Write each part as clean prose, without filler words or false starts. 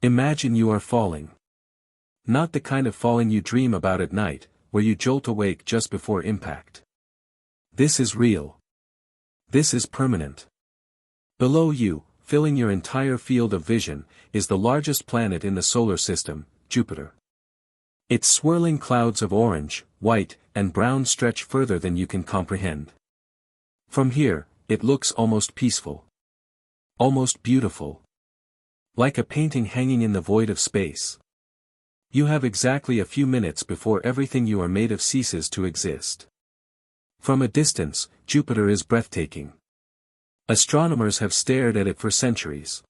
Imagine you are falling. Not the kind of falling you dream about at night, where you jolt awake just before impact. This is real. This is permanent. Below you, filling your entire field of vision, is the largest planet in the solar system, Jupiter. Its swirling clouds of orange, white, and brown stretch further than you can comprehend. From here, it looks almost peaceful. Almost beautiful. Like a painting hanging in the void of space. You have exactly a few minutes before everything you are made of ceases to exist. From a distance, Jupiter is breathtaking. Astronomers have stared at it for centuries.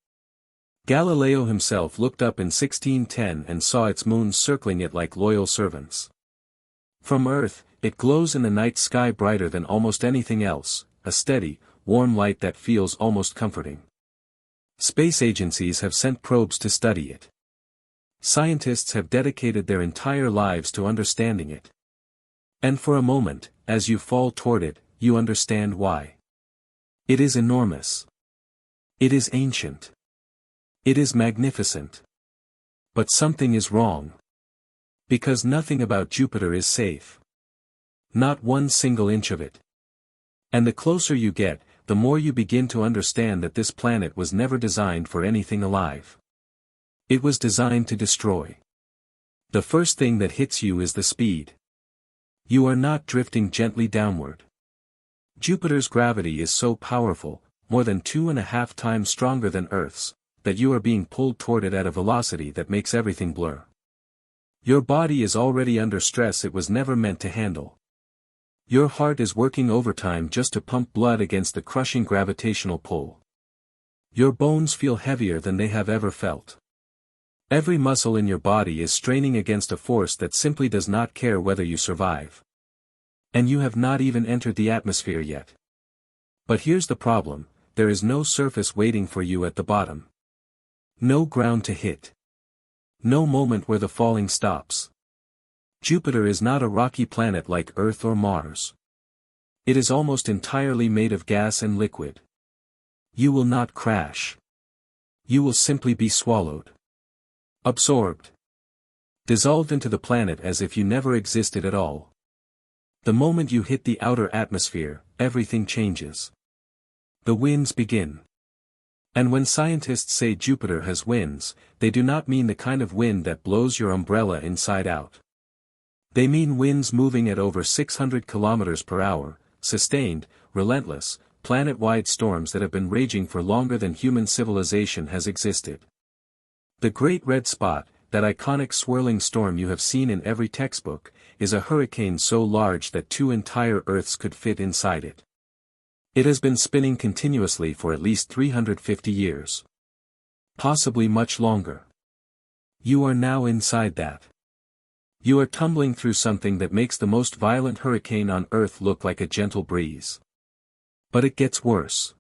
Galileo himself looked up in 1610 and saw its moons circling it like loyal servants. From Earth, it glows in the night sky brighter than almost anything else, a steady, warm light that feels almost comforting. Space agencies have sent probes to study it. Scientists have dedicated their entire lives to understanding it. And for a moment, as you fall toward it, you understand why. It is enormous. It is ancient. It is magnificent. But something is wrong. Because nothing about Jupiter is safe. Not one single inch of it. And the closer you get, the more you begin to understand that this planet was never designed for anything alive. It was designed to destroy. The first thing that hits you is the speed. You are not drifting gently downward. Jupiter's gravity is so powerful, more than 2.5 times stronger than Earth's, that you are being pulled toward it at a velocity that makes everything blur. Your body is already under stress it was never meant to handle. Your heart is working overtime just to pump blood against the crushing gravitational pull. Your bones feel heavier than they have ever felt. Every muscle in your body is straining against a force that simply does not care whether you survive. And you have not even entered the atmosphere yet. But here's the problem, there is no surface waiting for you at the bottom. No ground to hit. No moment where the falling stops. Jupiter is not a rocky planet like Earth or Mars. It is almost entirely made of gas and liquid. You will not crash. You will simply be swallowed. Absorbed. Dissolved into the planet as if you never existed at all. The moment you hit the outer atmosphere, everything changes. The winds begin. And when scientists say Jupiter has winds, they do not mean the kind of wind that blows your umbrella inside out. They mean winds moving at over 600 kilometers per hour, sustained, relentless, planet-wide storms that have been raging for longer than human civilization has existed. The Great Red Spot, that iconic swirling storm you have seen in every textbook, is a hurricane so large that 2 entire Earths could fit inside it. It has been spinning continuously for at least 350 years. Possibly much longer. You are now inside that. You are tumbling through something that makes the most violent hurricane on Earth look like a gentle breeze. But it gets worse.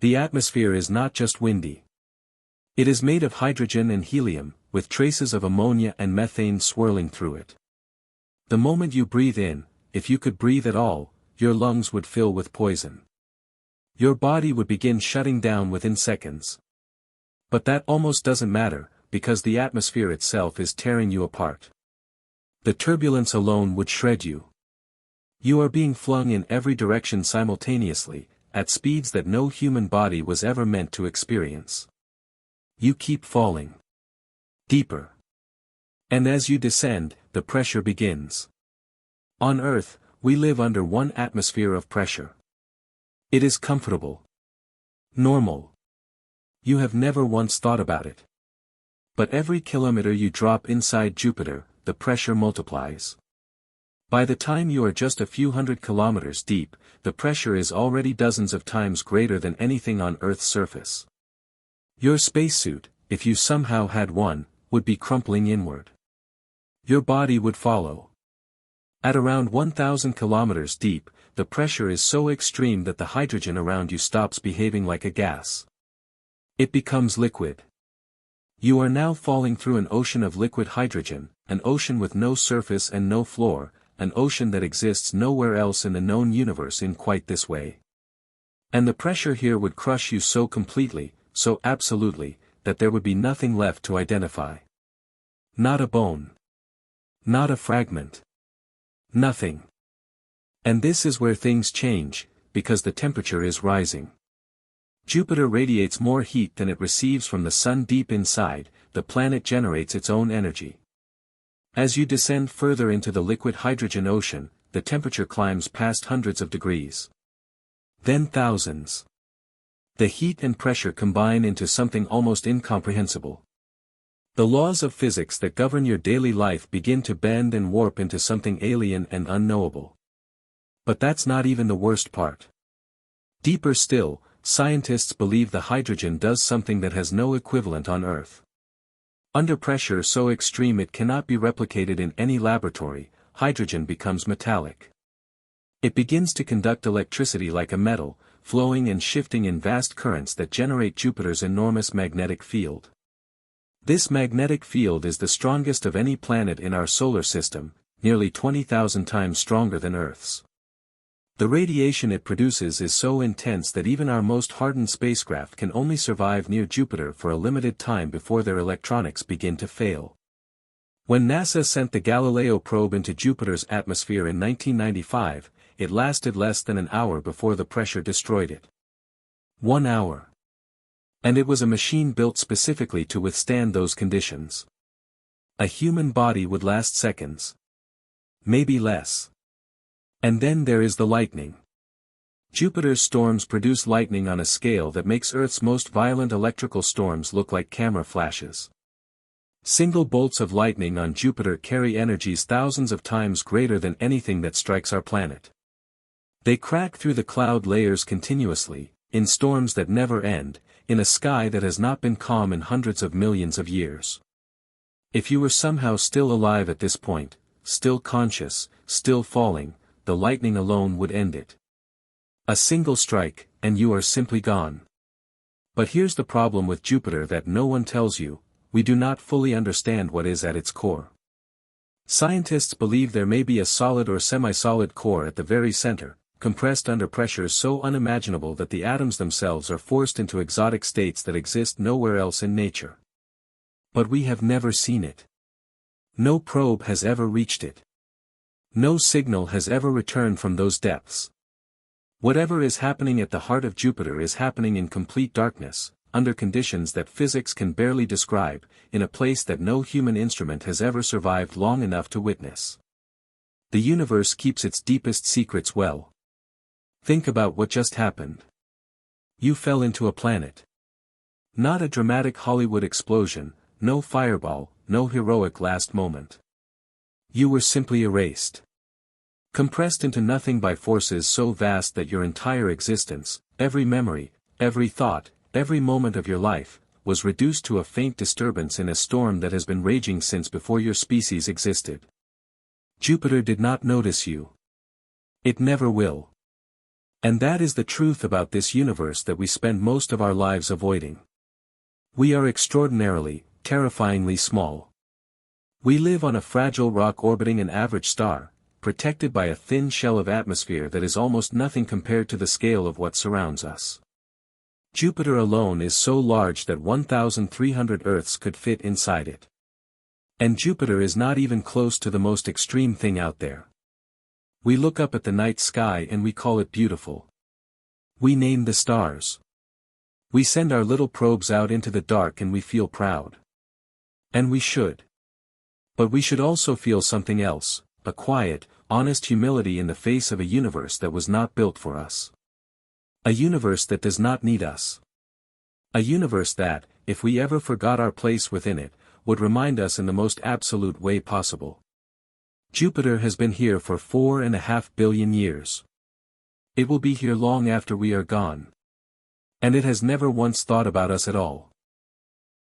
The atmosphere is not just windy. It is made of hydrogen and helium, with traces of ammonia and methane swirling through it. The moment you breathe in, if you could breathe at all, your lungs would fill with poison. Your body would begin shutting down within seconds. But that almost doesn't matter, because the atmosphere itself is tearing you apart. The turbulence alone would shred you. You are being flung in every direction simultaneously, at speeds that no human body was ever meant to experience. You keep falling. Deeper. And as you descend, the pressure begins. On Earth, we live under one atmosphere of pressure. It is comfortable. Normal. You have never once thought about it. But every kilometer you drop inside Jupiter, the pressure multiplies. By the time you are just a few hundred kilometers deep, the pressure is already dozens of times greater than anything on Earth's surface. Your spacesuit, if you somehow had one, would be crumpling inward. Your body would follow. At around 1,000 kilometers deep, the pressure is so extreme that the hydrogen around you stops behaving like a gas. It becomes liquid. You are now falling through an ocean of liquid hydrogen, an ocean with no surface and no floor, an ocean that exists nowhere else in the known universe in quite this way. And the pressure here would crush you so completely, so absolutely, that there would be nothing left to identify. Not a bone. Not a fragment. Nothing. And this is where things change, because the temperature is rising. Jupiter radiates more heat than it receives from the sun deep inside. The planet generates its own energy. As you descend further into the liquid hydrogen ocean, the temperature climbs past hundreds of degrees. Then thousands. The heat and pressure combine into something almost incomprehensible. The laws of physics that govern your daily life begin to bend and warp into something alien and unknowable. But that's not even the worst part. Deeper still, scientists believe the hydrogen does something that has no equivalent on Earth. Under pressure so extreme it cannot be replicated in any laboratory, hydrogen becomes metallic. It begins to conduct electricity like a metal, flowing and shifting in vast currents that generate Jupiter's enormous magnetic field. This magnetic field is the strongest of any planet in our solar system, nearly 20,000 times stronger than Earth's. The radiation it produces is so intense that even our most hardened spacecraft can only survive near Jupiter for a limited time before their electronics begin to fail. When NASA sent the Galileo probe into Jupiter's atmosphere in 1995, it lasted less than an hour before the pressure destroyed it. 1 hour. And it was a machine built specifically to withstand those conditions. A human body would last seconds. Maybe less. And then there is the lightning. Jupiter's storms produce lightning on a scale that makes Earth's most violent electrical storms look like camera flashes. Single bolts of lightning on Jupiter carry energies thousands of times greater than anything that strikes our planet. They crack through the cloud layers continuously, in storms that never end, in a sky that has not been calm in hundreds of millions of years. If you were somehow still alive at this point, still conscious, still falling, the lightning alone would end it. A single strike, and you are simply gone. But here's the problem with Jupiter that no one tells you: we do not fully understand what is at its core. Scientists believe there may be a solid or semi-solid core at the very center, compressed under pressures so unimaginable that the atoms themselves are forced into exotic states that exist nowhere else in nature. But we have never seen it. No probe has ever reached it. No signal has ever returned from those depths. Whatever is happening at the heart of Jupiter is happening in complete darkness, under conditions that physics can barely describe, in a place that no human instrument has ever survived long enough to witness. The universe keeps its deepest secrets well. Think about what just happened. You fell into a planet. Not a dramatic Hollywood explosion, no fireball, no heroic last moment. You were simply erased. Compressed into nothing by forces so vast that your entire existence, every memory, every thought, every moment of your life, was reduced to a faint disturbance in a storm that has been raging since before your species existed. Jupiter did not notice you. It never will. And that is the truth about this universe that we spend most of our lives avoiding. We are extraordinarily, terrifyingly small. We live on a fragile rock orbiting an average star, protected by a thin shell of atmosphere that is almost nothing compared to the scale of what surrounds us. Jupiter alone is so large that 1,300 Earths could fit inside it. And Jupiter is not even close to the most extreme thing out there. We look up at the night sky and we call it beautiful. We name the stars. We send our little probes out into the dark and we feel proud. And we should. But we should also feel something else, a quiet, honest humility in the face of a universe that was not built for us. A universe that does not need us. A universe that, if we ever forgot our place within it, would remind us in the most absolute way possible. Jupiter has been here for 4.5 billion years. It will be here long after we are gone. And it has never once thought about us at all.